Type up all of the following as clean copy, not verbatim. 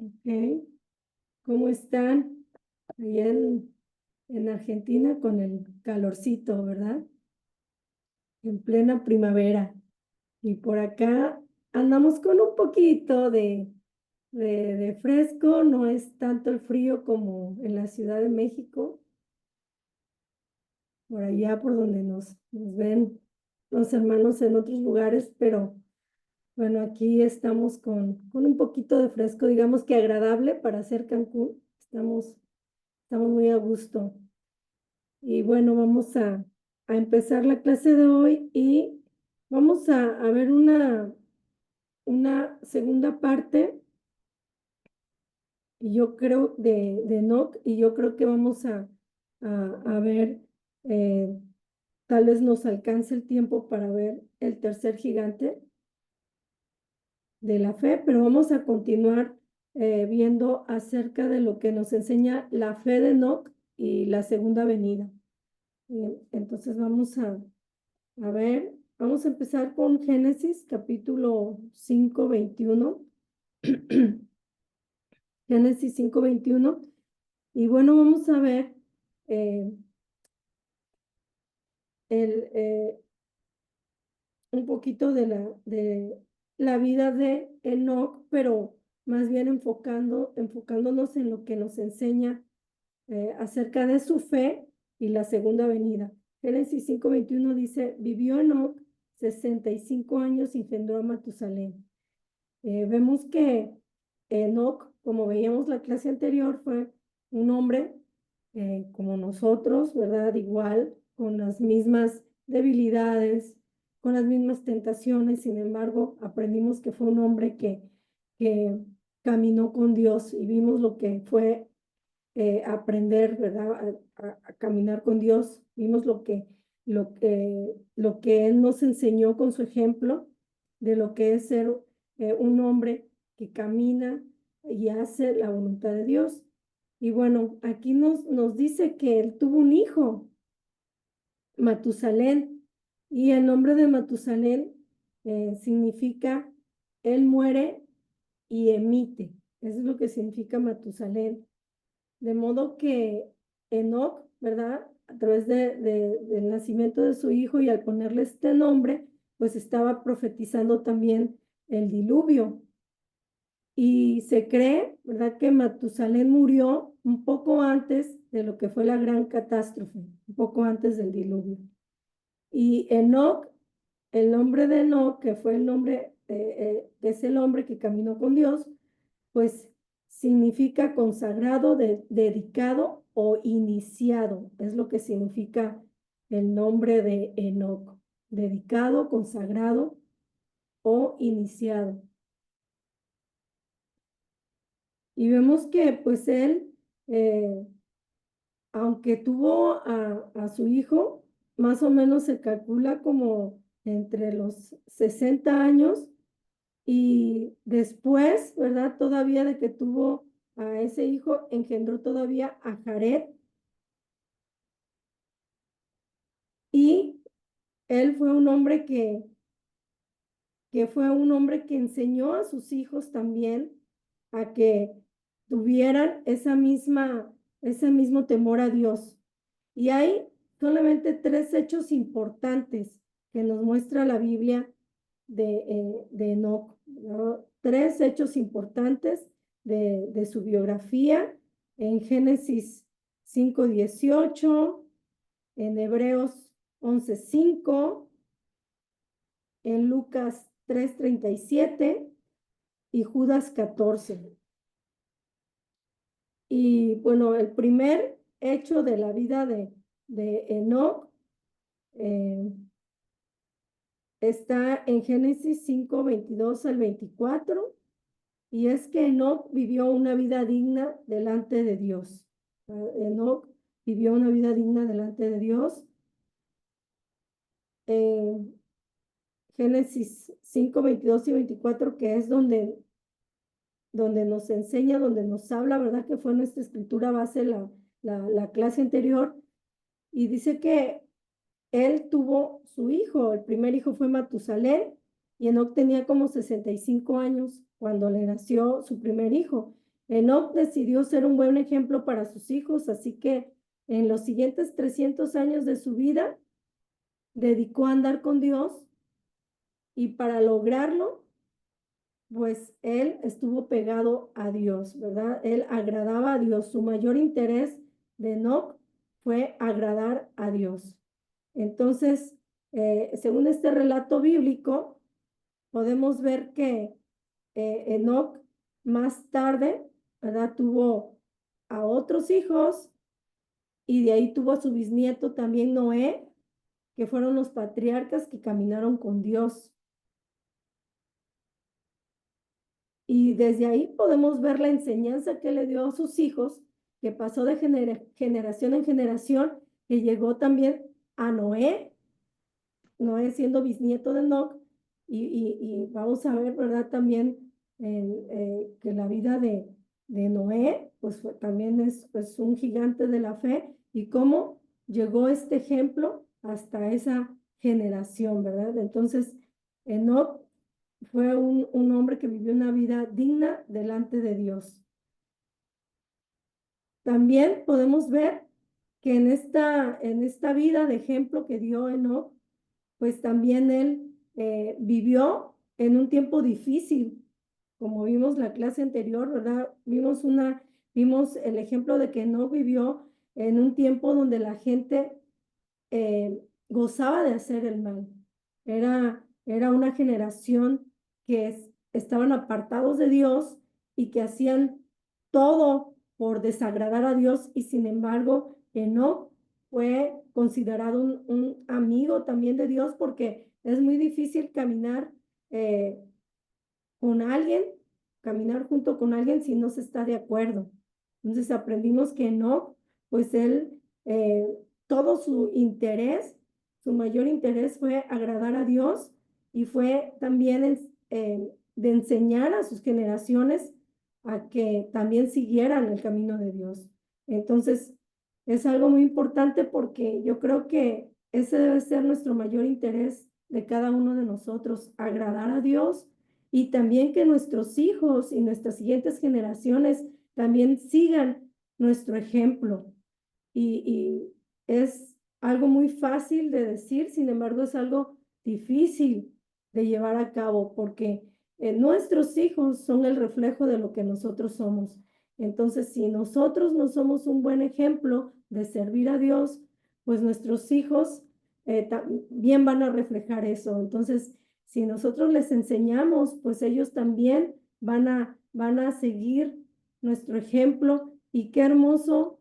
Ok, ¿cómo están? Allá en Argentina con el calorcito, ¿verdad? En plena primavera. Y por acá andamos con un poquito de fresco, no es tanto el frío como en la Ciudad de México, por allá por donde nos ven los hermanos en otros lugares, pero bueno, aquí estamos con un poquito de fresco, digamos que agradable para hacer Cancún. Estamos muy a gusto. Y bueno, vamos a empezar la clase de hoy y vamos a ver una segunda parte, y yo creo, de Enoch, y yo creo que vamos a ver, eh, tal vez nos alcance el tiempo para ver el tercer gigante de la fe, pero vamos a continuar viendo acerca de lo que nos enseña la fe de Enoch y la segunda venida. Entonces a ver, vamos a empezar con Génesis capítulo 5:21. Génesis 5:21. Y bueno, vamos a ver eh, el, un poquito de la vida de Enoch, pero más bien enfocándonos en lo que nos enseña acerca de su fe y la segunda venida. Génesis 5:21 dice: vivió Enoch 65 años y engendró a Matusalén. Vemos que Enoch, como veíamos la clase anterior, fue un hombre como nosotros, ¿verdad? Igual, con las mismas debilidades, con las mismas tentaciones. Sin embargo, aprendimos que fue un hombre que caminó con Dios, y vimos lo que fue aprender, ¿verdad? A caminar con Dios. Vimos lo que Él nos enseñó con su ejemplo de lo que es ser un hombre que camina y hace la voluntad de Dios. Y bueno, aquí nos dice que él tuvo un hijo, Matusalén, y el nombre de Matusalén significa él muere y emite. Eso es lo que significa Matusalén. De modo que Enoch, ¿verdad? A través del nacimiento de su hijo, y al ponerle este nombre, pues estaba profetizando también el diluvio. Y se cree, ¿verdad?, que Matusalén murió un poco antes de lo que fue la gran catástrofe, un poco antes del diluvio. Y Enoch, el nombre de Enoch, que fue el nombre, que es el hombre que caminó con Dios, pues significa consagrado, dedicado o iniciado. Es lo que significa el nombre de Enoch: dedicado, consagrado o iniciado. Y vemos que pues él, eh, aunque tuvo a su hijo, más o menos se calcula como entre los 60 años, y después, ¿verdad? Todavía de que tuvo a ese hijo, engendró todavía a Jared, y él fue un hombre que fue un hombre que enseñó a sus hijos también a que tuvieran ese mismo temor a Dios. Y hay solamente tres hechos importantes que nos muestra la Biblia de Enoch, ¿no? Tres hechos importantes de su biografía: en Génesis 5:18, en Hebreos 11:5, en Lucas 3:37 y Judas 14. Y bueno, el primer hecho de la vida de Enoch eh, está en Génesis 5:22 al 24, y es que Enoch vivió una vida digna delante de Dios. Enoch vivió una vida digna delante de Dios. Génesis 5:22 y 24, que es donde nos enseña, donde nos habla, ¿verdad? Que fue nuestra escritura base la clase anterior. Y dice que él tuvo su hijo. El primer hijo fue Matusalén, y Enoc tenía como 65 años cuando le nació su primer hijo. Enoc decidió ser un buen ejemplo para sus hijos, así que en los siguientes 300 años de su vida dedicó a andar con Dios y para lograrlo, pues él estuvo pegado a Dios, ¿verdad? Él agradaba a Dios. Su mayor interés de Enoc fue agradar a Dios. Entonces, según este relato bíblico, podemos ver que Enoc más tarde, ¿verdad? Tuvo a otros hijos y de ahí tuvo a su bisnieto también Noé, que fueron los patriarcas que caminaron con Dios. Y desde ahí podemos ver la enseñanza que le dio a sus hijos, que pasó de generación en generación, que llegó también a Noé, Noé siendo bisnieto de Enoc, y vamos a ver, ¿verdad? También que la vida de Noé, pues también es un gigante de la fe, y cómo llegó este ejemplo hasta esa generación, ¿verdad? Entonces, Enoc fue un hombre que vivió una vida digna delante de Dios. También podemos ver que en esta vida de ejemplo que dio Enoc, pues también él vivió en un tiempo difícil, como vimos la clase anterior, ¿verdad? Vimos el ejemplo de que Enoc vivió en un tiempo donde la gente gozaba de hacer el mal. Era una generación que estaban apartados de Dios y que hacían todo por desagradar a Dios, y sin embargo, Enoc fue considerado un amigo también de Dios, porque es muy difícil eh, con alguien, caminar junto con alguien si no se está de acuerdo. Entonces aprendimos que Enoc, pues él, todo su interés, su mayor interés fue agradar a Dios, y fue también de enseñar a sus generaciones a que también siguieran el camino de Dios. Entonces, es algo muy importante, porque yo creo que ese debe ser nuestro mayor interés de cada uno de nosotros, agradar a Dios, y también que nuestros hijos y nuestras siguientes generaciones también sigan nuestro ejemplo. Y es algo muy fácil de decir, sin embargo, es algo difícil de llevar a cabo, porque nuestros hijos son el reflejo de lo que nosotros somos. Entonces, si nosotros no somos un buen ejemplo de servir a Dios, pues nuestros hijos también van a reflejar eso. Entonces, si nosotros les enseñamos, pues ellos también van a seguir nuestro ejemplo, y qué hermoso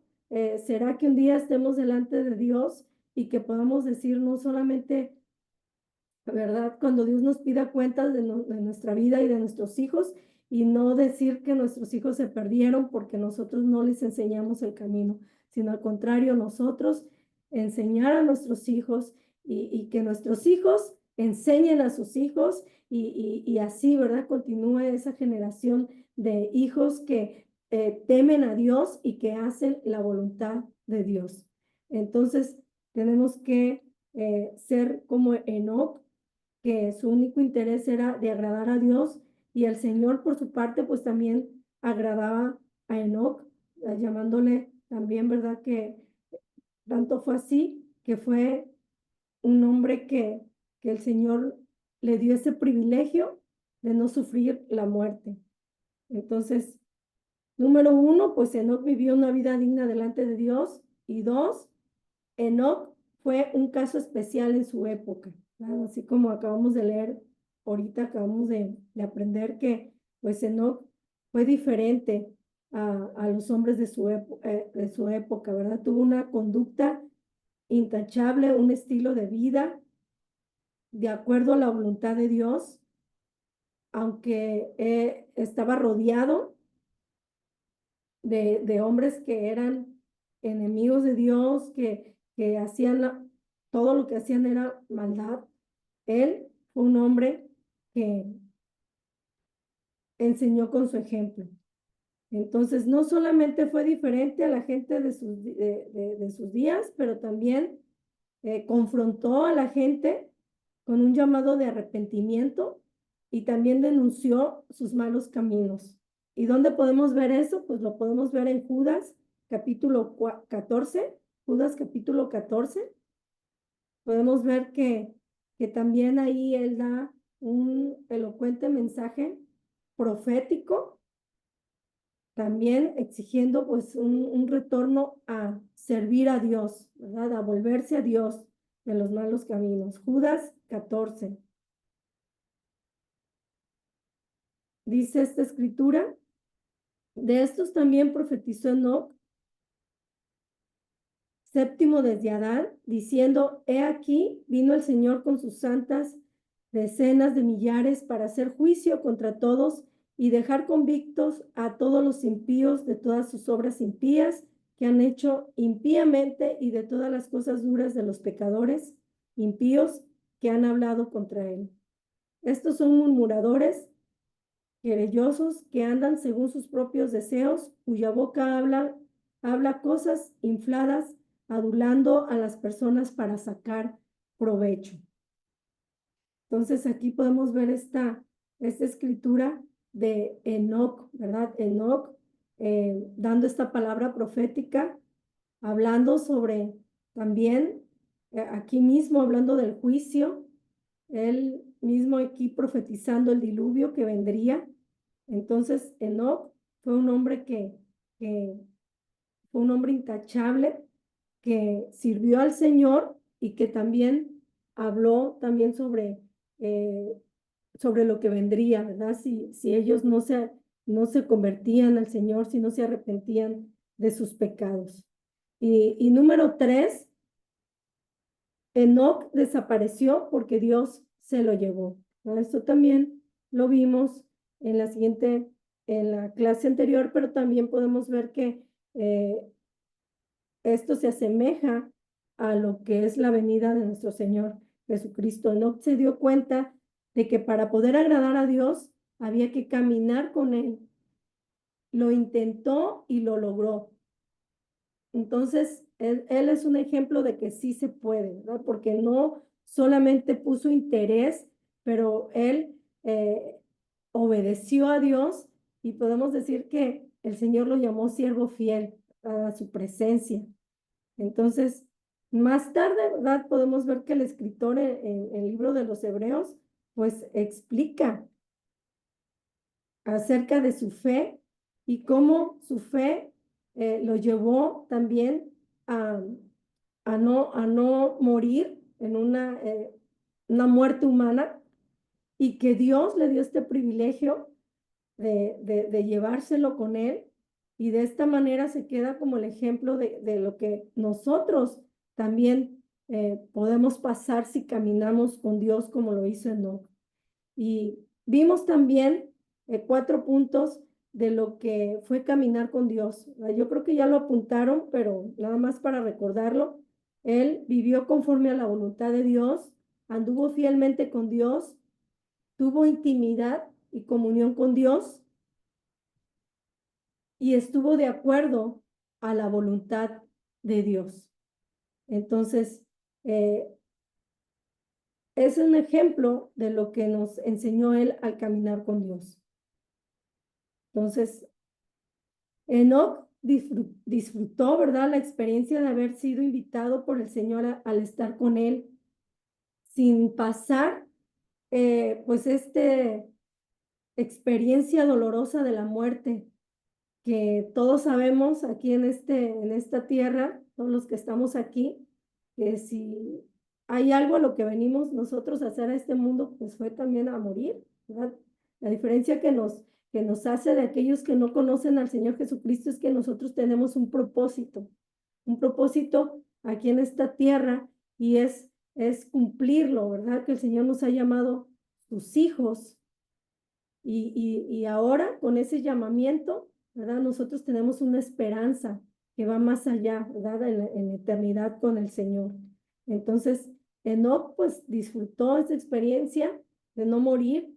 será que un día estemos delante de Dios y que podamos decir no solamente, ¿verdad? Cuando Dios nos pida cuentas de nuestra vida y de nuestros hijos, y no decir que nuestros hijos se perdieron porque nosotros no les enseñamos el camino, sino al contrario, nosotros enseñar a nuestros hijos, y que nuestros hijos enseñen a sus hijos, y así, ¿verdad? Continúe esa generación de hijos que temen a Dios y que hacen la voluntad de Dios. Entonces, tenemos que ser como Enoc, que su único interés era de agradar a Dios, y el Señor por su parte pues también agradaba a Enoc, llamándole también, ¿verdad? Que tanto fue así que fue un hombre que el Señor le dio ese privilegio de no sufrir la muerte. Entonces, número uno, pues Enoc vivió una vida digna delante de Dios, y dos, Enoc fue un caso especial en su época, ¿verdad? Así como acabamos de leer ahorita, acabamos de aprender que pues Enoc fue diferente a los hombres de su época, ¿verdad? Tuvo una conducta intachable, un estilo de vida de acuerdo a la voluntad de Dios, aunque estaba rodeado de hombres que eran enemigos de Dios, que hacían todo lo que hacían era maldad. Él fue un hombre que enseñó con su ejemplo. Entonces, no solamente fue diferente a la gente de sus días, pero también confrontó a la gente con un llamado de arrepentimiento, y también denunció sus malos caminos. ¿Y dónde podemos ver eso? Pues lo podemos ver en Judas, capítulo 14, Judas capítulo 14. Podemos ver que también ahí él da un elocuente mensaje profético, también exigiendo pues un retorno a servir a Dios, ¿verdad? A volverse a Dios de los malos caminos. Judas 14. Dice esta escritura, de estos también profetizó Enoc, séptimo desde Adán, diciendo, he aquí, vino el Señor con sus santas decenas de millares para hacer juicio contra todos y dejar convictos a todos los impíos de todas sus obras impías que han hecho impíamente y de todas las cosas duras de los pecadores impíos que han hablado contra él. Estos son murmuradores, querellosos, que andan según sus propios deseos, cuya boca habla cosas infladas, adulando a las personas para sacar provecho. Entonces aquí podemos ver esta escritura de Enoc, ¿verdad? Enoc dando esta palabra profética, hablando sobre también, aquí mismo hablando del juicio, él mismo aquí profetizando el diluvio que vendría. Entonces Enoc fue un hombre que fue un hombre intachable, que sirvió al Señor y que también habló también sobre lo que vendría, ¿verdad? Si ellos no se convertían al Señor, si no se arrepentían de sus pecados. Y número 3, Enoc desapareció porque Dios se lo llevó. ¿No? Esto también lo vimos en la clase anterior, pero también podemos ver que esto se asemeja a lo que es la venida de nuestro Señor Jesucristo. Enoc se dio cuenta de que para poder agradar a Dios había que caminar con Él. Lo intentó y lo logró. Entonces, él es un ejemplo de que sí se puede, ¿verdad? Porque no solamente puso interés, pero él obedeció a Dios y podemos decir que el Señor lo llamó siervo fiel a su presencia. Entonces, más tarde, ¿verdad? Podemos ver que el escritor en el libro de los Hebreos, pues explica acerca de su fe y cómo su fe lo llevó también a, a no morir en una muerte humana y que Dios le dio este privilegio de llevárselo con él y de esta manera se queda como el ejemplo de lo que nosotros también podemos pasar si caminamos con Dios como lo hizo Enoc. Y vimos también 4 puntos de lo que fue caminar con Dios. Yo creo que ya lo apuntaron, pero nada más para recordarlo. Él vivió conforme a la voluntad de Dios, anduvo fielmente con Dios, tuvo intimidad y comunión con Dios y estuvo de acuerdo a la voluntad de Dios. Entonces, es un ejemplo de lo que nos enseñó él al caminar con Dios. Entonces, Enoc disfrutó, ¿verdad? La experiencia de haber sido invitado por el Señor al estar con él, sin pasar, pues, experiencia dolorosa de la muerte, que todos sabemos aquí en esta tierra, todos los que estamos aquí, que si hay algo a lo que venimos nosotros a hacer a este mundo, pues fue también a morir, ¿verdad? La diferencia que nos hace de aquellos que no conocen al Señor Jesucristo es que nosotros tenemos un propósito aquí en esta tierra y es cumplirlo, ¿verdad? Que el Señor nos ha llamado sus hijos y ahora con ese llamamiento, ¿verdad? Nosotros tenemos una esperanza que va más allá, ¿verdad? En eternidad con el Señor. Entonces, Enoc pues disfrutó esa experiencia de no morir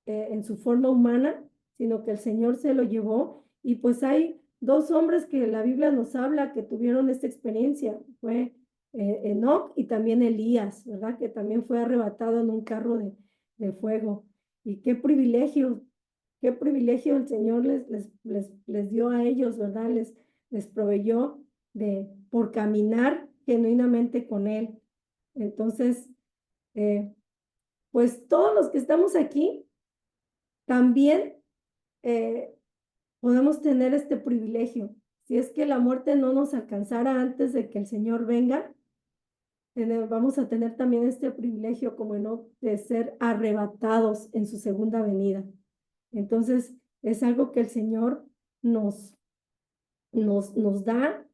en su forma humana, sino que el Señor se lo llevó. Y pues hay 2 hombres que la Biblia nos habla que tuvieron esta experiencia. Fue Enoc y también Elías, ¿verdad? Que también fue arrebatado en un carro de fuego. Y qué privilegio qué privilegio el Señor les dio a ellos, ¿verdad? Les proveyó por caminar genuinamente con Él. Entonces, pues todos los que estamos aquí, también podemos tener este privilegio. Si es que la muerte no nos alcanzara antes de que el Señor venga, vamos a tener también este privilegio como no de ser arrebatados en su segunda venida. Entonces, es algo que el Señor nos da,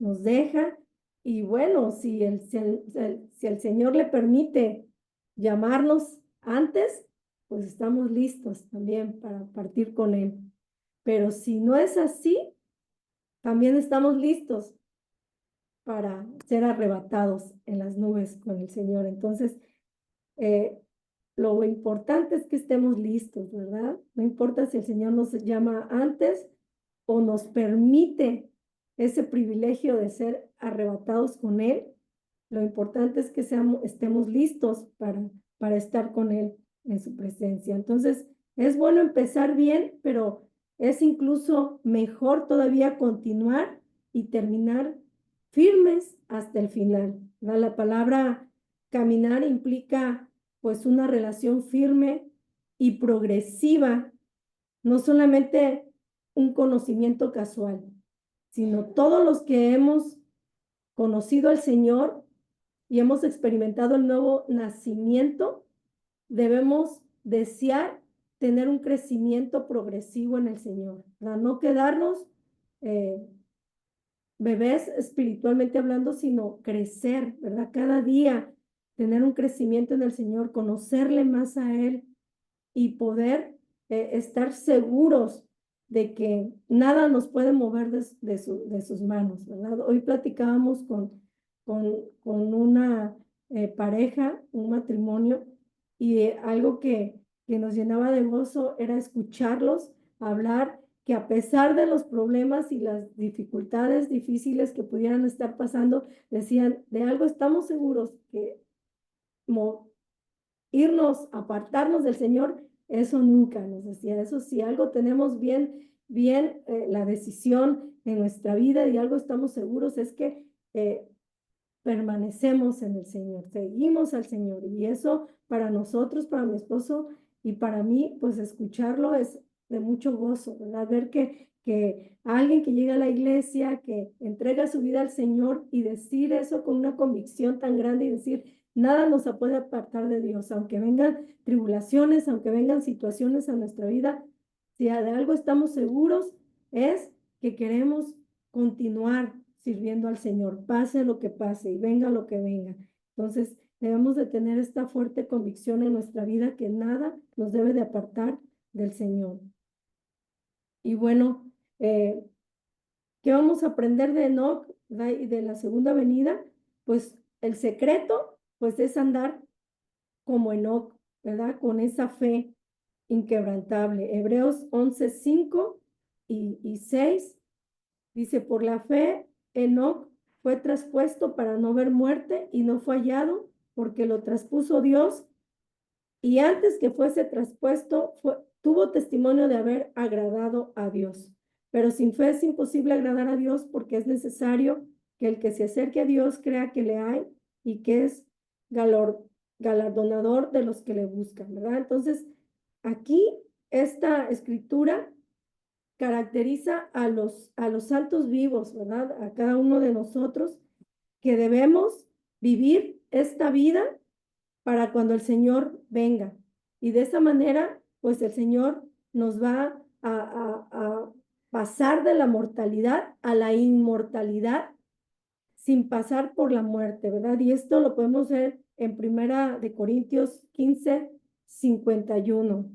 nos deja, y bueno, si el Señor le permite llamarnos antes, pues estamos listos también para partir con Él. Pero si no es así, también estamos listos para ser arrebatados en las nubes con el Señor. Entonces, lo importante es que estemos listos, ¿verdad? No importa si el Señor nos llama antes o nos permite ese privilegio de ser arrebatados con Él. Lo importante es que estemos listos para estar con Él en su presencia. Entonces, es bueno empezar bien, pero es incluso mejor todavía continuar y terminar firmes hasta el final. La palabra caminar implica pues una relación firme y progresiva, no solamente un conocimiento casual, sino todos los que hemos conocido al Señor y hemos experimentado el nuevo nacimiento, debemos desear tener un crecimiento progresivo en el Señor, para no quedarnos bebés espiritualmente hablando, sino crecer, ¿verdad? Cada día tener un crecimiento en el Señor, conocerle más a Él y poder estar seguros de que nada nos puede mover de sus manos, ¿verdad? Hoy platicábamos con una pareja, un matrimonio, y algo que nos llenaba de gozo era escucharlos hablar que a pesar de los problemas y las dificultades difíciles que pudieran estar pasando, decían, de algo estamos seguros, que irnos, apartarnos del Señor, eso nunca, nos decía. Eso si algo tenemos bien la decisión en nuestra vida y algo estamos seguros es que permanecemos en el Señor, seguimos al Señor. Y eso para nosotros, para mi esposo y para mí, pues escucharlo es de mucho gozo, ¿verdad? Ver que alguien que llega a la iglesia, que entrega su vida al Señor y decir eso con una convicción tan grande y decir, nada nos puede apartar de Dios, aunque vengan tribulaciones, aunque vengan situaciones a nuestra vida, si de algo estamos seguros es que queremos continuar sirviendo al Señor, pase lo que pase y venga lo que venga. Entonces, debemos de tener esta fuerte convicción en nuestra vida que nada nos debe de apartar del Señor. Y bueno, ¿qué vamos a aprender de Enoc y de la segunda venida? Pues el secreto, pues es andar como Enoc, ¿verdad? Con esa fe inquebrantable. Hebreos 11:5 y 6 dice, por la fe, Enoc fue traspuesto para no ver muerte y no fue hallado porque lo traspuso Dios y antes que fuese traspuesto tuvo testimonio de haber agradado a Dios. Pero sin fe es imposible agradar a Dios porque es necesario que el que se acerque a Dios crea que le hay y que es galardonador de los que le buscan, ¿verdad? Entonces, aquí esta escritura caracteriza a los santos vivos, ¿verdad? A cada uno de nosotros que debemos vivir esta vida para cuando el Señor venga. Y de esa manera, pues el Señor nos va a pasar de la mortalidad a la inmortalidad sin pasar por la muerte, ¿verdad? Y esto lo podemos ver en Primera de Corintios 15:51.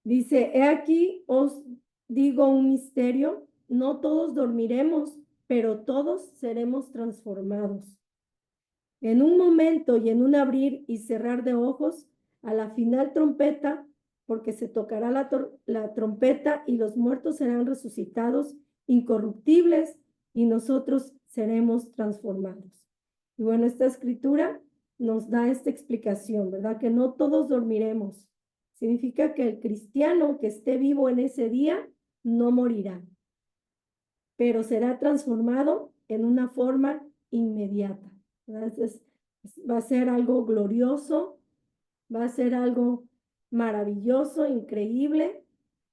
Dice, he aquí os digo un misterio, no todos dormiremos, pero todos seremos transformados. En un momento y en un abrir y cerrar de ojos, a la final trompeta, porque se tocará la trompeta y los muertos serán resucitados incorruptibles y nosotros seremos transformados. Y bueno, esta escritura nos da esta explicación, ¿verdad? Que no todos dormiremos, significa que el cristiano que esté vivo en ese día no morirá, pero será transformado en una forma inmediata. Entonces, va a ser algo glorioso, va a ser algo maravilloso, increíble,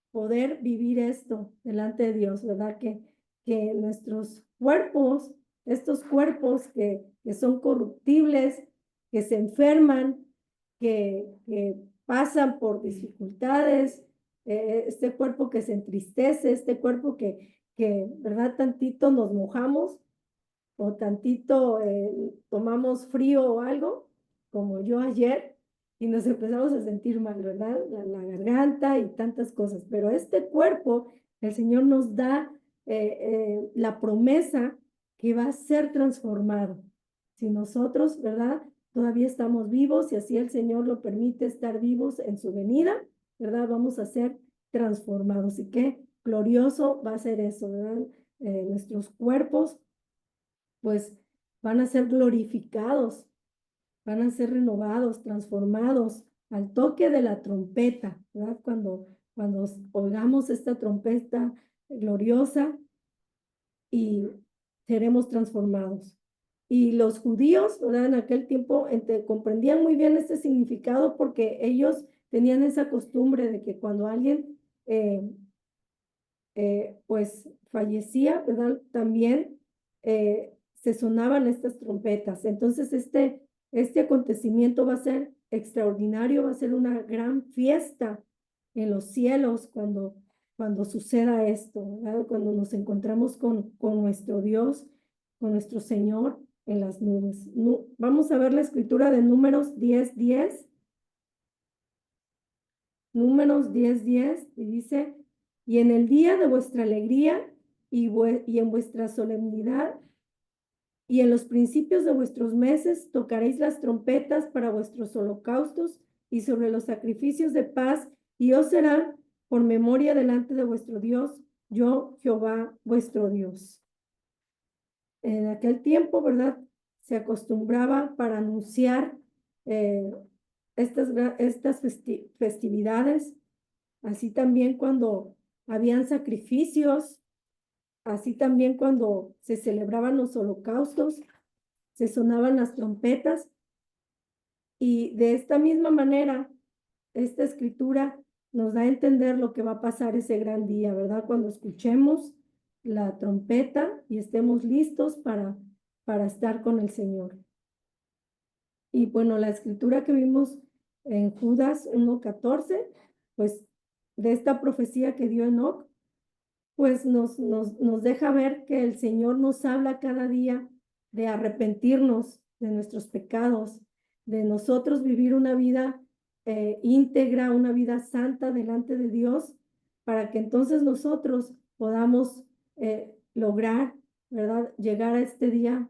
poder vivir esto delante de Dios, ¿verdad? Que nuestros cuerpos, estos cuerpos que son corruptibles, que se enferman, que pasan por dificultades, este cuerpo que se entristece, este cuerpo ¿verdad? Tantito nos mojamos o tantito tomamos frío o algo, como yo ayer, y nos empezamos a sentir mal, ¿verdad? La garganta y tantas cosas. Pero este cuerpo, el Señor nos da la promesa que va a ser transformado. Si nosotros, ¿verdad? Todavía estamos vivos y así el Señor lo permite estar vivos en su venida, ¿verdad? Vamos a ser transformados. Y qué glorioso va a ser eso, ¿verdad? Nuestros cuerpos pues van a ser glorificados, van a ser renovados, transformados al toque de la trompeta, ¿verdad? Cuando oigamos esta trompeta gloriosa y seremos transformados. Y los judíos, ¿verdad? En aquel tiempo comprendían muy bien este significado porque ellos tenían esa costumbre de que cuando alguien pues fallecía, ¿verdad? También se sonaban estas trompetas. Entonces, este acontecimiento va a ser extraordinario, va a ser una gran fiesta en los cielos cuando suceda esto, ¿verdad? Cuando nos encontramos con nuestro Dios, con nuestro Señor en las nubes. Vamos a ver la escritura de Números 10:10. Números 10:10, y dice, y en el día de vuestra alegría y en vuestra solemnidad y en los principios de vuestros meses tocaréis las trompetas para vuestros holocaustos y sobre los sacrificios de paz, y os serán por memoria delante de vuestro Dios, yo Jehová vuestro Dios. En aquel tiempo, ¿verdad? Se acostumbraba para anunciar estas festividades, así también cuando habían sacrificios, así también cuando se celebraban los holocaustos, se sonaban las trompetas, y de esta misma manera, esta escritura nos da a entender lo que va a pasar ese gran día, ¿verdad? Cuando escuchemos la trompeta y estemos listos para estar con el Señor. Y bueno, la escritura que vimos en Judas 1:14, pues de esta profecía que dio Enoc, pues nos deja ver que el Señor nos habla cada día de arrepentirnos de nuestros pecados, de nosotros vivir una vida íntegra, una vida santa delante de Dios, para que entonces nosotros podamos lograr, ¿verdad? Llegar a este día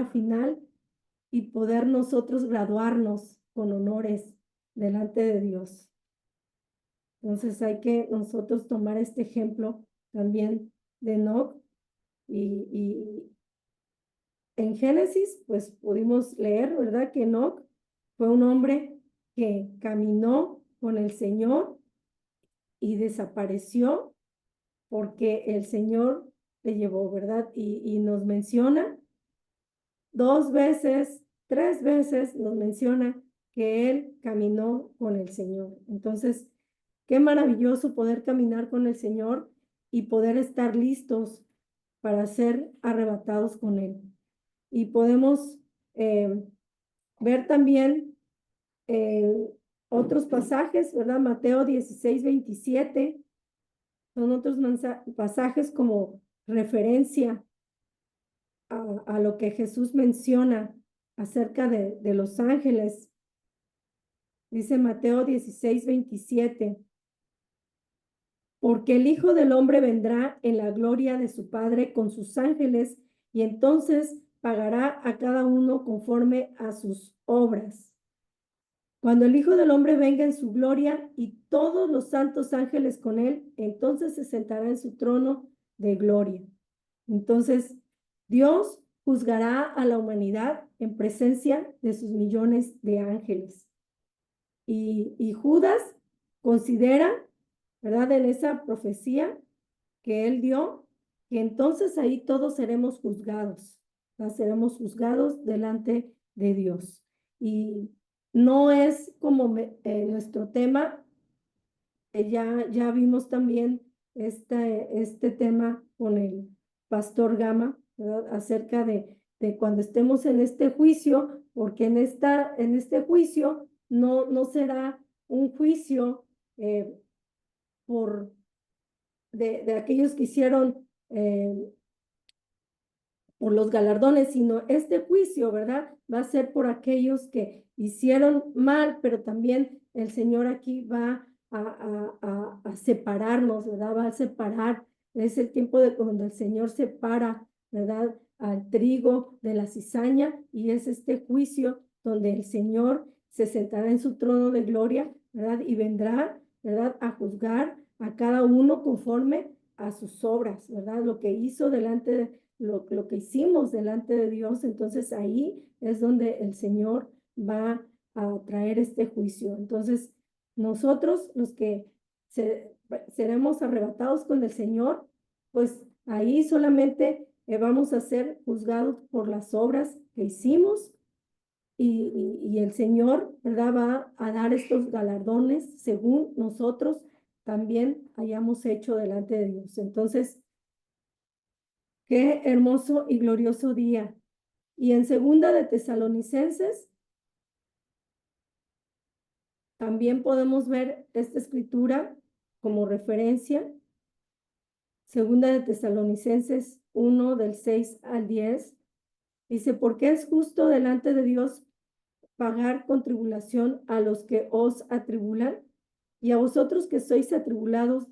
final y poder nosotros graduarnos con honores delante de Dios. Entonces hay que nosotros tomar este ejemplo también de Enoc, y en Génesis pues pudimos leer, ¿verdad? Que Enoc fue un hombre que caminó con el Señor y desapareció porque el Señor le llevó, ¿verdad? Y nos menciona 2 veces, 3 veces nos menciona que él caminó con el Señor. Entonces, qué maravilloso poder caminar con el Señor y poder estar listos para ser arrebatados con Él. Y podemos ver también otros pasajes, ¿verdad? Mateo 16:27, son otros pasajes como referencia a lo que Jesús menciona acerca de los ángeles. Dice Mateo 16:27. Porque el Hijo del Hombre vendrá en la gloria de su Padre con sus ángeles, y entonces pagará a cada uno conforme a sus obras. Cuando el Hijo del Hombre venga en su gloria y todos los santos ángeles con él, entonces se sentará en su trono de gloria. Entonces, Dios juzgará a la humanidad en presencia de sus millones de ángeles. Y Judas considera, ¿verdad? En esa profecía que él dio, que entonces ahí todos seremos juzgados, ¿verdad? Seremos juzgados delante de Dios. Y no es como nuestro tema, ya vimos también este tema con el pastor Gama, ¿verdad? Acerca de cuando estemos en este juicio, porque en este juicio no será un juicio por de aquellos que hicieron por los galardones, sino este juicio, ¿verdad? Va a ser por aquellos que hicieron mal, pero también el Señor aquí va a separarnos, ¿verdad? Va a separar, es el tiempo de cuando el Señor separa, ¿verdad? Al trigo de la cizaña, y es este juicio donde el Señor se sentará en su trono de gloria, ¿verdad? Y vendrá, ¿verdad? A juzgar a cada uno conforme a sus obras, ¿verdad? Lo que hizo delante de lo que hicimos delante de Dios. Entonces ahí es donde el Señor va a traer este juicio. Entonces nosotros los que seremos arrebatados con el Señor, pues ahí solamente vamos a ser juzgados por las obras que hicimos, y el Señor, ¿verdad? Va a dar estos galardones según nosotros también hayamos hecho delante de Dios. Entonces, qué hermoso y glorioso día. Y en segunda de Tesalonicenses también podemos ver esta escritura como referencia. Segunda de Tesalonicenses 1 del 6 al 10. Dice, porque es justo delante de Dios pagar con tribulación a los que os atribulan, y a vosotros que sois atribulados,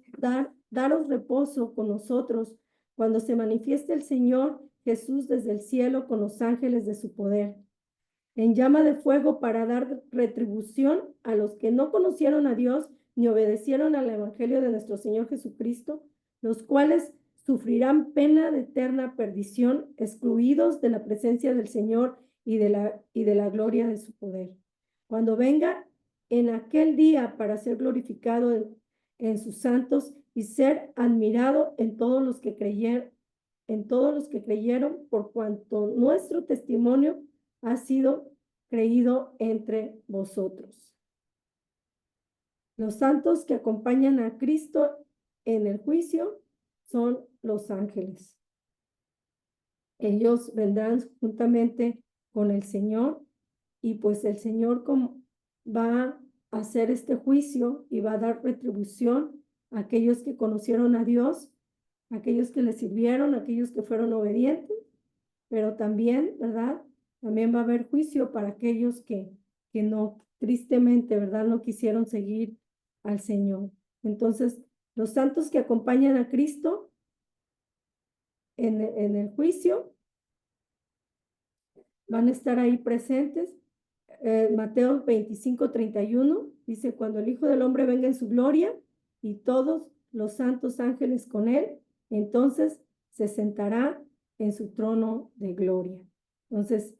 daros reposo con nosotros cuando se manifieste el Señor Jesús desde el cielo con los ángeles de su poder, en llama de fuego, para dar retribución a los que no conocieron a Dios ni obedecieron al evangelio de nuestro Señor Jesucristo, los cuales sufrirán pena de eterna perdición, excluidos de la presencia del Señor y de la gloria de su poder. Cuando venga en aquel día para ser glorificado en sus santos y ser admirado en todos los que creyeron, por cuanto nuestro testimonio ha sido creído entre vosotros. Los santos que acompañan a Cristo en el juicio son los ángeles. Ellos vendrán juntamente con el Señor, y pues el Señor va a hacer este juicio y va a dar retribución a aquellos que conocieron a Dios, a aquellos que le sirvieron, a aquellos que fueron obedientes, pero también, ¿verdad? También va a haber juicio para aquellos que no, tristemente, ¿verdad? No quisieron seguir al Señor. Entonces, los santos que acompañan a Cristo en el juicio van a estar ahí presentes. Mateo 25:31 dice, cuando el Hijo del Hombre venga en su gloria y todos los santos ángeles con él, entonces se sentará en su trono de gloria. Entonces,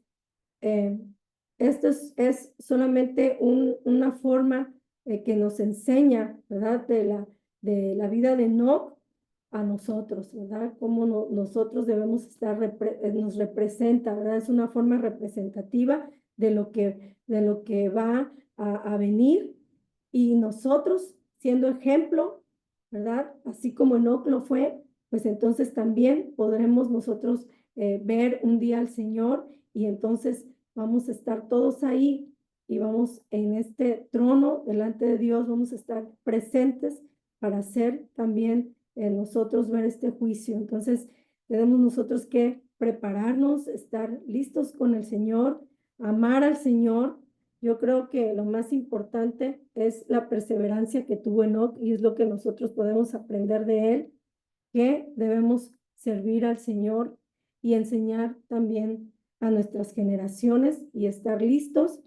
esto es solamente una forma que nos enseña, ¿verdad? De la vida de Enoc a nosotros, ¿verdad? Cómo nosotros debemos estar, nos representa, ¿verdad? Es una forma representativa de lo que va a venir, y nosotros siendo ejemplo, ¿verdad? Así como Enoc lo fue, pues entonces también podremos nosotros ver un día al Señor, y entonces vamos a estar todos ahí y vamos en este trono delante de Dios, vamos a estar presentes para hacer también nosotros ver este juicio. Entonces, tenemos nosotros que prepararnos, estar listos con el Señor, amar al Señor. Yo creo que lo más importante es la perseverancia que tuvo Enoc, y es lo que nosotros podemos aprender de él, que debemos servir al Señor y enseñar también a nuestras generaciones y estar listos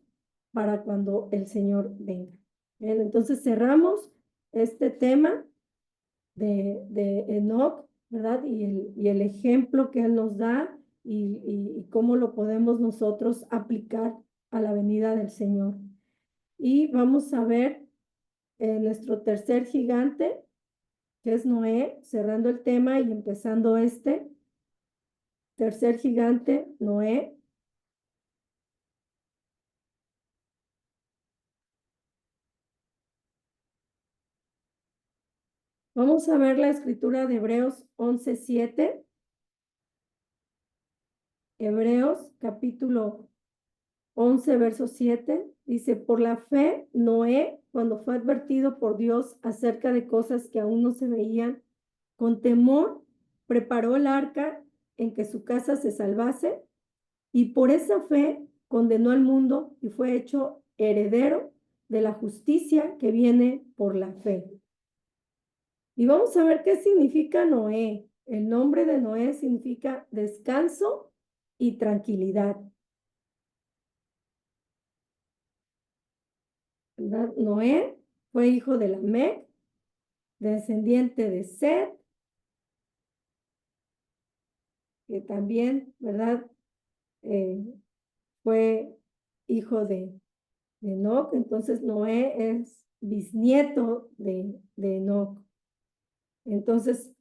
para cuando el Señor venga. Bien, entonces cerramos este tema de Enoc, ¿verdad? Y el ejemplo que él nos da, y cómo lo podemos nosotros aplicar a la venida del Señor. Y vamos a ver nuestro tercer gigante, que es Noé, cerrando el tema y empezando este. Tercer gigante, Noé. Vamos a ver la escritura de Hebreos 11:7. Hebreos capítulo 11, verso 7. Dice, por la fe, Noé, cuando fue advertido por Dios acerca de cosas que aún no se veían, con temor preparó el arca en que su casa se salvase, y por esa fe condenó al mundo y fue hecho heredero de la justicia que viene por la fe. Y vamos a ver qué significa Noé. El nombre de Noé significa descanso y tranquilidad. ¿Verdad? Noé fue hijo de Lamec, descendiente de Set, que también, ¿verdad? Fue hijo de Enoc. Entonces Noé es bisnieto de Enoc. Entonces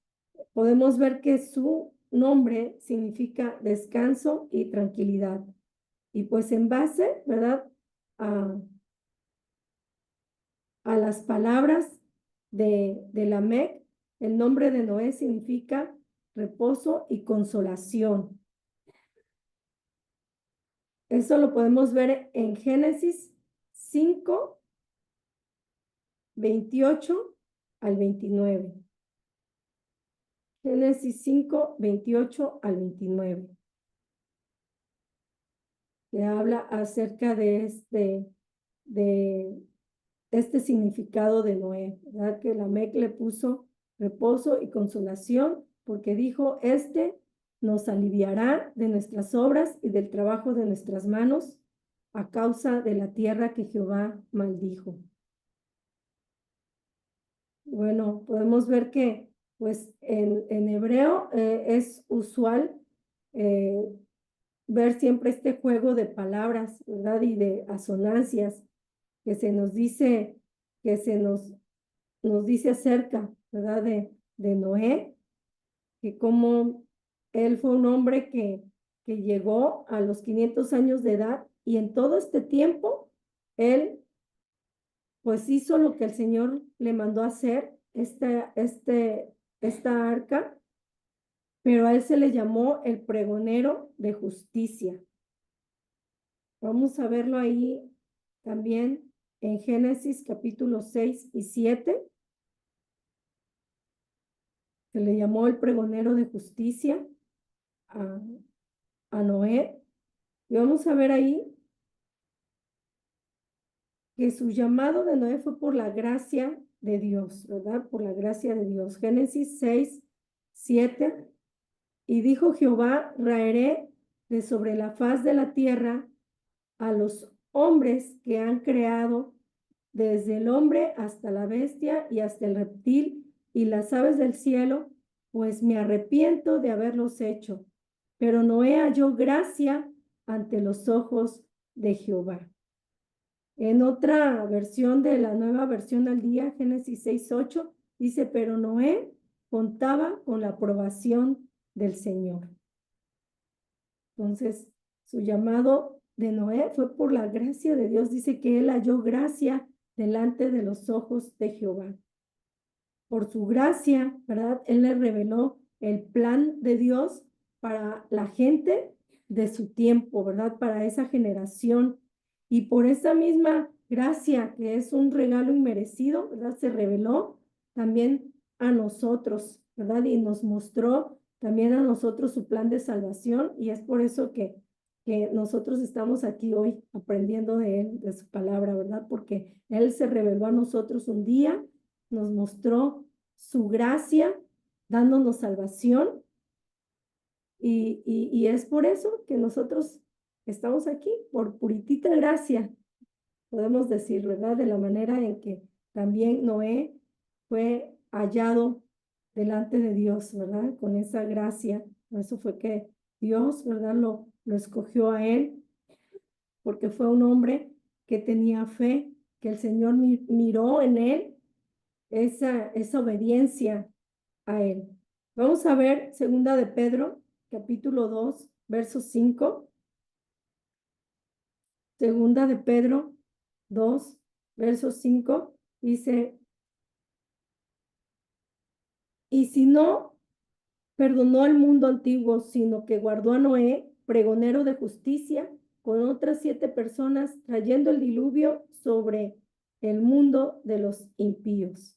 podemos ver que su nombre significa descanso y tranquilidad. Y pues en base, ¿verdad? A las palabras de Lamec, el nombre de Noé significa reposo y consolación. Eso lo podemos ver en Génesis 5, 28 al 29. Génesis 5, 28 al 29. Que habla acerca de este significado de Noé, ¿verdad? Que Lamec le puso reposo y consolación, porque dijo, nos aliviará de nuestras obras y del trabajo de nuestras manos a causa de la tierra que Jehová maldijo. Bueno, podemos ver que pues en hebreo es usual ver siempre este juego de palabras, ¿verdad? Y de asonancias que se nos dice, que nos dice acerca, ¿verdad? De Noé, que como él fue un hombre que llegó a los 500 años de edad y en todo este tiempo, él pues hizo lo que el Señor le mandó a hacer, esta arca, pero a él se le llamó el pregonero de justicia. Vamos a verlo ahí también en Génesis capítulo 6 y 7. Se le llamó el pregonero de justicia a Noé. Y vamos a ver ahí que su llamado de Noé fue por la gracia de Dios, ¿verdad? Por la gracia de Dios. Génesis 6, 7. Y dijo Jehová, raeré de sobre la faz de la tierra a los hombres que han creado, desde el hombre hasta la bestia y hasta el reptil y las aves del cielo, pues me arrepiento de haberlos hecho. Pero Noé halló gracia ante los ojos de Jehová. En otra versión de la nueva versión al día, Génesis 6:8, dice, pero Noé contaba con la aprobación del Señor. Entonces, su llamado de Noé fue por la gracia de Dios. Dice que él halló gracia delante de los ojos de Jehová. Por su gracia, ¿verdad? Él le reveló el plan de Dios para la gente de su tiempo, ¿verdad? Para esa generación. Y por esa misma gracia, que es un regalo inmerecido, ¿verdad? Se reveló también a nosotros, ¿verdad? Y nos mostró también a nosotros su plan de salvación. Y es por eso que nosotros estamos aquí hoy aprendiendo de él, de su palabra, ¿verdad? Porque él se reveló a nosotros un día, nos mostró su gracia, dándonos salvación. Y es por eso que nosotros estamos aquí, por puritita gracia, podemos decir, ¿verdad? De la manera en que también Noé fue hallado delante de Dios, ¿verdad? Con esa gracia. Eso fue que Dios, ¿verdad? Lo escogió a él, porque fue un hombre que tenía fe que el Señor miró en él esa obediencia a él. Vamos a ver segunda de Pedro, capítulo 2, verso 5. Segunda de Pedro 2, verso 5, dice, y si no perdonó al mundo antiguo, sino que guardó a Noé, pregonero de justicia, con otras 7 personas, trayendo el diluvio sobre el mundo de los impíos.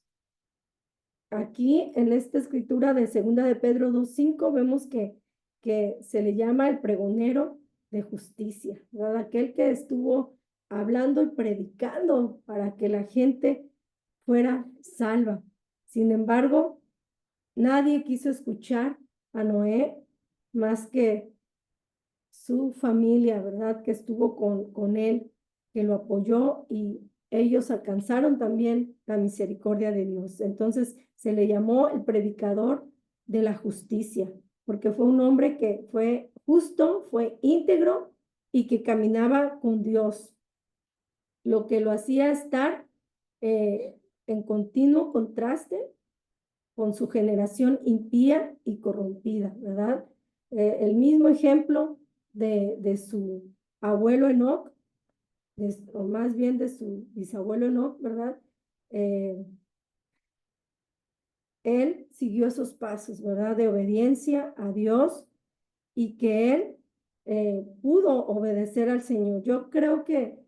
Aquí en esta escritura de segunda de Pedro 2:5 vemos que se le llama el pregonero de justicia, ¿verdad? Aquel que estuvo hablando y predicando para que la gente fuera salva. Sin embargo, nadie quiso escuchar a Noé más que su familia, ¿verdad? Que estuvo con él, que lo apoyó y ellos alcanzaron también la misericordia de Dios. Entonces se le llamó el predicador de la justicia, porque fue un hombre que fue justo, fue íntegro y que caminaba con Dios, lo que lo hacía estar en continuo contraste con su generación impía y corrompida, ¿verdad? El mismo ejemplo de su abuelo Enoc, o más bien de su bisabuelo Enoc, ¿verdad? Él siguió esos pasos, ¿verdad? De obediencia a Dios y que él pudo obedecer al Señor. Yo creo que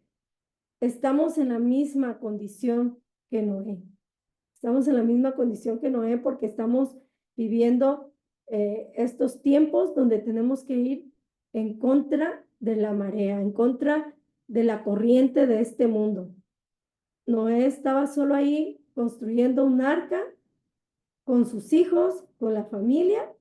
estamos en la misma condición que Noé. Estamos en la misma condición que Noé porque estamos viviendo estos tiempos donde tenemos que ir en contra de la marea, en contra de la corriente de este mundo. Noé estaba solo ahí construyendo un arca con sus hijos, con la familia,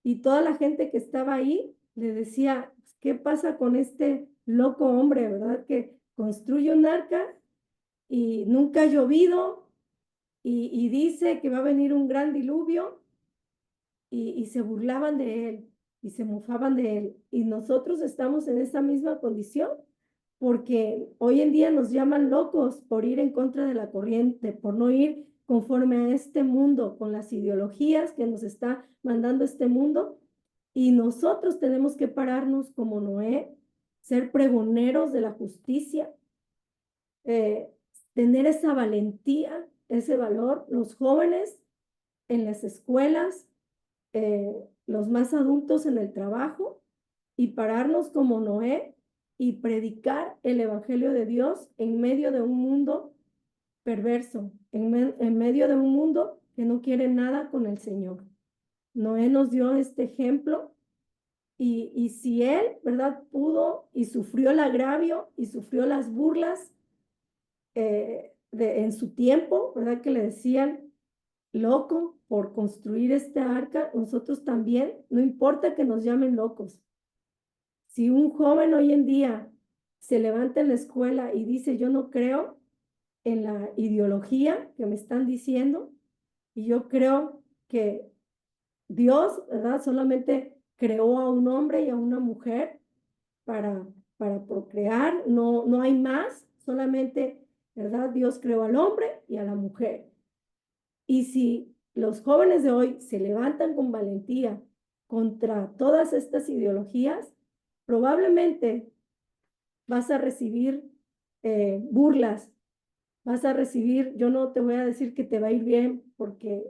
y toda la gente que estaba ahí le decía, ¿qué pasa con este loco hombre, verdad? Que construye un arca y nunca ha llovido y dice que va a venir un gran diluvio y se burlaban de él y se mofaban de él. Y nosotros estamos en esa misma condición porque hoy en día nos llaman locos por ir en contra de la corriente, por no ir conforme a este mundo, con las ideologías que nos está mandando este mundo. Y nosotros tenemos que pararnos como Noé, ser pregoneros de la justicia, tener esa valentía, ese valor. Los jóvenes en las escuelas, los más adultos en el trabajo, y pararnos como Noé y predicar el evangelio de Dios en medio de un mundo perverso, en medio de un mundo que no quiere nada con el Señor. Noé nos dio este ejemplo y si él, ¿verdad? Pudo y sufrió el agravio y sufrió las burlas en su tiempo, ¿verdad? Que le decían loco por construir esta arca, nosotros también, no importa que nos llamen locos. Si un joven hoy en día se levanta en la escuela y dice, yo no creo en la ideología que me están diciendo, y yo creo que Dios, ¿verdad? Solamente creó a un hombre y a una mujer para, para procrear, no hay más, solamente, ¿verdad? Dios creó al hombre y a la mujer. Y si los jóvenes de hoy se levantan con valentía contra todas estas ideologías, probablemente vas a recibir burlas, vas a recibir, yo no te voy a decir que te va a ir bien porque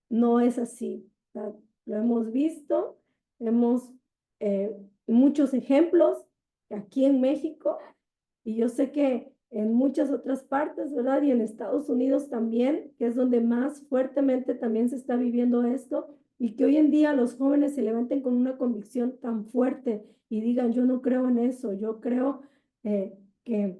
no es así. ¿Verdad? Lo hemos visto, hemos muchos ejemplos aquí en México y yo sé que en muchas otras partes, ¿verdad? Y en Estados Unidos también, que es donde más fuertemente también se está viviendo esto, y que hoy en día los jóvenes se levanten con una convicción tan fuerte y digan, yo no creo en eso, yo creo que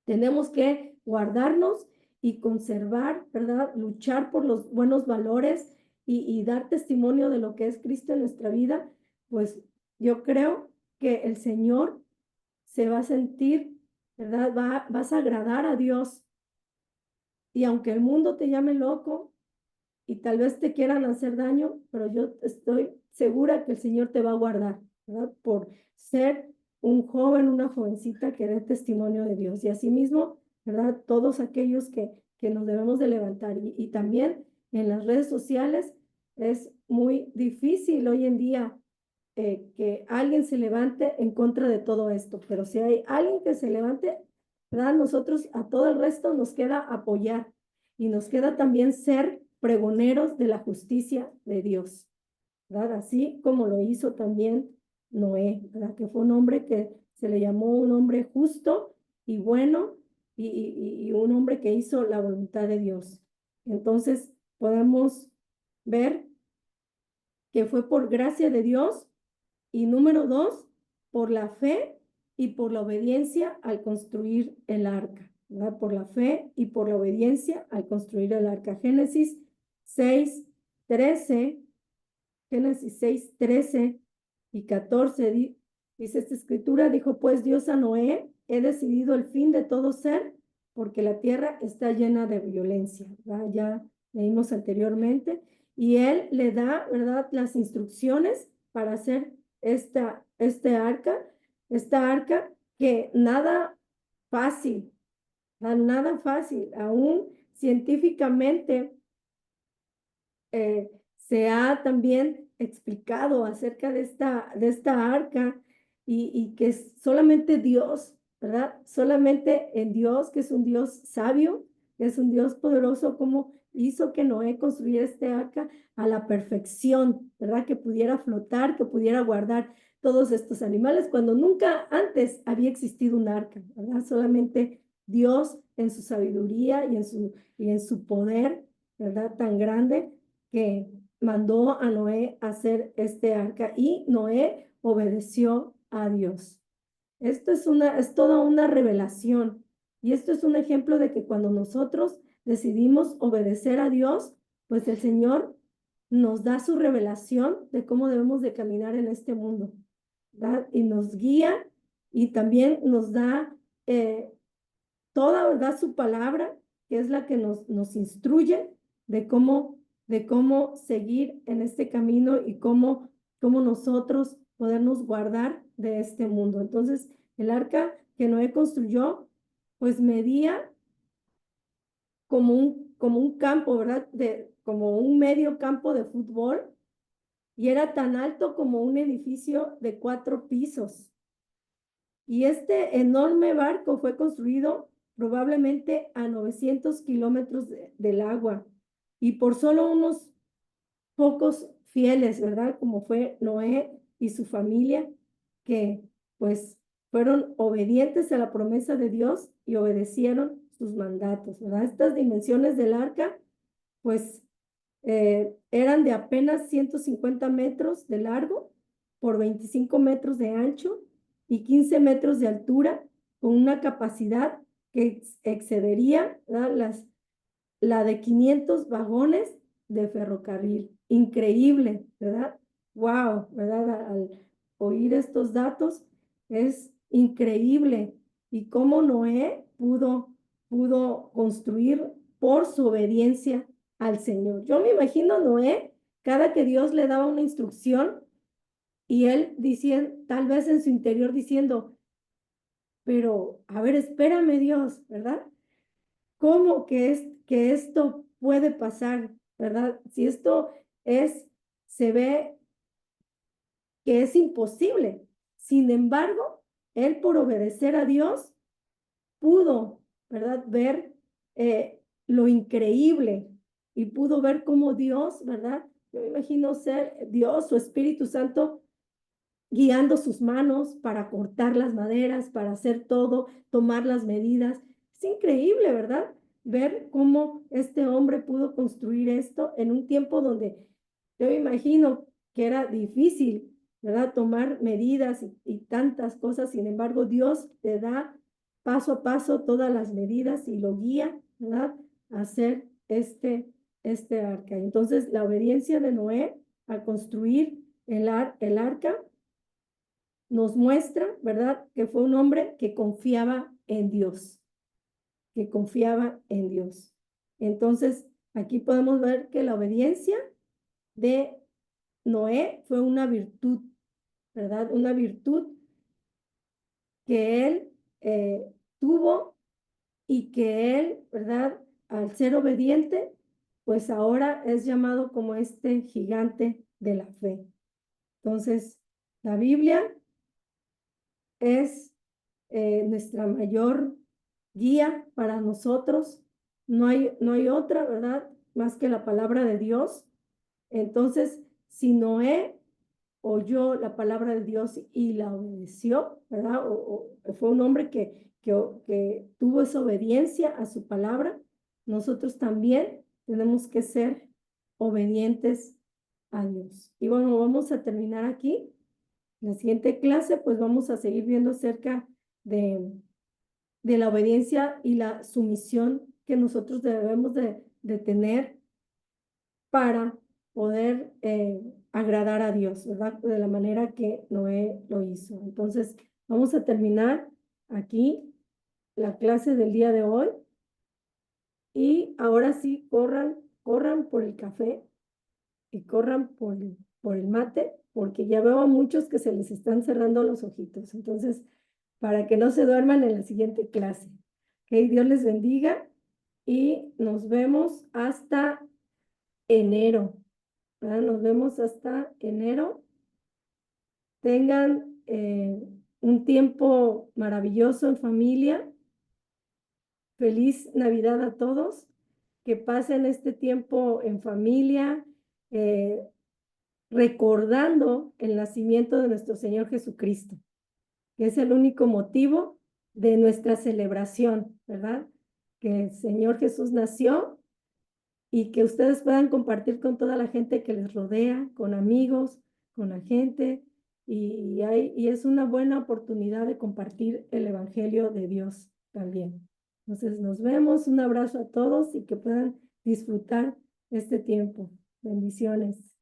tenemos que guardarnos y conservar, ¿verdad? Luchar por los buenos valores y dar testimonio de lo que es Cristo en nuestra vida, pues yo creo que el Señor se va a sentir, ¿verdad? Vas a agradar a Dios. Y aunque el mundo te llame loco y tal vez te quieran hacer daño, pero yo estoy segura que el Señor te va a guardar, ¿verdad? Por ser un joven, una jovencita que dé testimonio de Dios. Y asimismo, ¿verdad? Todos aquellos que nos debemos de levantar. Y también en las redes sociales es muy difícil hoy en día que alguien se levante en contra de todo esto, pero si hay alguien que se levante, ¿verdad? Nosotros a todo el resto nos queda apoyar y nos queda también ser pregoneros de la justicia de Dios, ¿verdad? Así como lo hizo también Noé, ¿verdad? Que fue un hombre que se le llamó un hombre justo y bueno y un hombre que hizo la voluntad de Dios. Entonces podemos ver que fue por gracia de Dios y número dos, por la fe y por la obediencia al construir el arca, ¿verdad? Por la fe y por la obediencia al construir el arca. Génesis 6:13, Génesis 6:13 y 14 dice esta escritura, dijo pues Dios a Noé, he decidido el fin de todo ser porque la tierra está llena de violencia, ¿verdad? Ya leímos anteriormente, y él le da, ¿verdad?, las instrucciones para hacer esta arca que nada fácil, nada fácil, aún científicamente se ha también explicado acerca de esta arca y que es solamente Dios, ¿verdad? Solamente en Dios, que es un Dios sabio, que es un Dios poderoso, como hizo que Noé construyera este arca a la perfección, ¿verdad? Que pudiera flotar, que pudiera guardar todos estos animales, cuando nunca antes había existido un arca, ¿verdad? Solamente Dios en su sabiduría y en su poder, ¿verdad? Tan grande que mandó a Noé a hacer este arca y Noé obedeció a Dios. Esto es toda una revelación y esto es un ejemplo de que cuando nosotros decidimos obedecer a Dios, pues el Señor nos da su revelación de cómo debemos de caminar en este mundo, ¿verdad? Y nos guía y también nos da toda, ¿verdad?, su palabra, que es la que nos instruye de cómo seguir en este camino y cómo nosotros podernos guardar de este mundo. Entonces, el arca que Noé construyó, pues medía como un campo, ¿verdad? Como un medio campo de fútbol y era tan alto como un edificio de 4 pisos. Y este enorme barco fue construido probablemente a 900 kilómetros del agua y por solo unos pocos fieles, ¿verdad? Como fue Noé y su familia, que pues fueron obedientes a la promesa de Dios y obedecieron sus mandatos, ¿verdad? Estas dimensiones del arca, pues eran de apenas 150 metros de largo por 25 metros de ancho y 15 metros de altura, con una capacidad que excedería, ¿verdad?, la de 500 vagones de ferrocarril. Increíble, ¿verdad? Wow, ¿verdad? Al oír estos datos es increíble. Y cómo Noé pudo construir por su obediencia al Señor. Yo me imagino a Noé, cada que Dios le daba una instrucción y él diciendo, tal vez en su interior diciendo, pero a ver, espérame Dios, ¿verdad? ¿Cómo que esto puede pasar, verdad? Si esto se ve que es imposible. Sin embargo, él por obedecer a Dios pudo, ¿verdad?, ver lo increíble y pudo ver cómo Dios, ¿verdad? Yo me imagino ser Dios o Espíritu Santo guiando sus manos para cortar las maderas, para hacer todo, tomar las medidas. Es increíble, ¿verdad? Ver cómo este hombre pudo construir esto en un tiempo donde yo me imagino que era difícil, ¿verdad?, tomar medidas y tantas cosas. Sin embargo, Dios te da paso a paso todas las medidas y lo guía, ¿verdad?, a hacer este arca. Entonces, la obediencia de Noé a construir el arca nos muestra, ¿verdad?, que fue un hombre que confiaba en Dios, que confiaba en Dios. Entonces, aquí podemos ver que la obediencia de Noé fue una virtud, ¿verdad? Una virtud que él tuvo y que él, ¿verdad? Al ser obediente, pues ahora es llamado como este gigante de la fe. Entonces, la Biblia es nuestra mayor guía para nosotros. No hay otra, ¿verdad? Más que la palabra de Dios. Entonces, si Noé oyó la palabra de Dios y la obedeció, ¿verdad? O fue un hombre que tuvo esa obediencia a su palabra, nosotros también tenemos que ser obedientes a Dios. Y bueno, vamos a terminar aquí. En la siguiente clase, pues vamos a seguir viendo acerca de, de la obediencia y la sumisión que nosotros debemos de tener para poder agradar a Dios, ¿verdad? De la manera que Noé lo hizo. Entonces, vamos a terminar aquí la clase del día de hoy y ahora sí, corran por el café y corran por el mate, porque ya veo a muchos que se les están cerrando los ojitos. Entonces, para que no se duerman en la siguiente clase. Que Dios les bendiga y nos vemos hasta enero. ¿Verdad? Nos vemos hasta enero. Tengan un tiempo maravilloso en familia. Feliz Navidad a todos. Que pasen este tiempo en familia, recordando el nacimiento de nuestro Señor Jesucristo, que es el único motivo de nuestra celebración, ¿verdad? Que el Señor Jesús nació y que ustedes puedan compartir con toda la gente que les rodea, con amigos, con la gente, y es una buena oportunidad de compartir el Evangelio de Dios también. Entonces nos vemos, un abrazo a todos y que puedan disfrutar este tiempo. Bendiciones.